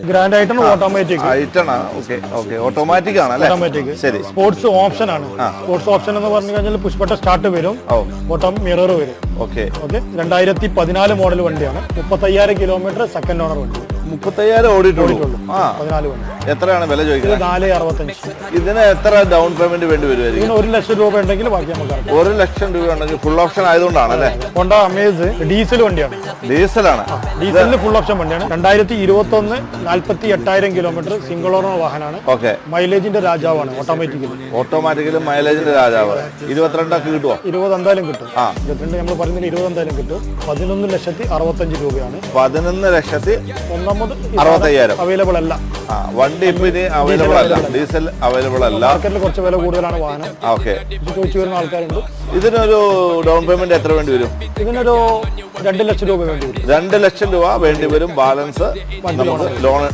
Grand ആയിട്ടാണ് automatic automatic ആണ് അല്ലേ? ഓട്ടോമാറ്റിക് ശരി. സ്പോർട്സ് ഓപ്ഷൻ ആണ്. സ്പോർട്സ് ഓപ്ഷൻ എന്ന് പറഞ്ഞു കഴിഞ്ഞാൽ പുഷ്പട്ട സ്റ്റാർട്ട് വരും, ബോട്ടം മിറർ വരും. ഓക്കെ 2014 മോഡൽ വണ്ടിയാണ്. 35,000 കിലോമീറ്റർ സെക്കൻഡ് ഓണർ വണ്ടി. 35,000 ഓടിയിട്ടുള്ളൂ. 14 വണ്ടി. എത്രയാണ് വില ചോദിക്കുന്നത്? 465. ഇതിന് എത്ര ഡൗൺ പേയ്മെന്റ് വേണ്ടി വരുമായിരിക്കും? ഇതിന് 1 ലക്ഷം രൂപ ഉണ്ടെങ്കിൽ ബാക്കി നമുക്ക് 1 ലക്ഷം രൂപ ഉണ്ടെങ്കിൽ ഫുൾ ഓപ്ഷൻ ആയതുകൊണ്ടാണ് അല്ലേ? ഹോണ്ട അമേസ് ഡീസൽ വണ്ടിയാണ്. ഡീസലാണ്. ഡീസലിന് ഫുൾ ഓപ്ഷൻ വണ്ടിയാണ്. 2021 48,000 കിലോമീറ്റർ സിംഗിൾ ഓണർ വാഹനമാണ്. മൈലേജിന്റെ രാജാവാണ്. ഓട്ടോമാറ്റിക്കലും മൈലേജിന്റെ രാജാവ്. 22 ഒക്കെ കിട്ടുമോ? 20 എന്തായാലും കിട്ടും. 22 നമ്മൾ പറയുന്നത് 20 എന്തായാലും കിട്ടും. 11,65,000 രൂപയാണ്. 11,65,000 അവൈലബിൾ അല്ല. വണ്ടി ഇപ്പൊ ഇനി അവൈലബിൾ അല്ല. ഡീസൽ അവൈലബിൾ അല്ല. മാർക്കറ്റിൽ കുറച്ച് വില കൂടുതലാണ് വാഹനം. ചോദിച്ചു വരുന്ന ആൾക്കാരുണ്ട്. ഇതിനൊരു ഡൗൺ പേയ്മെന്റ് എത്ര വേണ്ടി വരും? ഇതിനൊരു 2 ലക്ഷം രൂപ വേണ്ടി വരും. 2 ലക്ഷം രൂപ വേണ്ടി വരും. ബാലൻസ് നമുക്ക് ലോൺ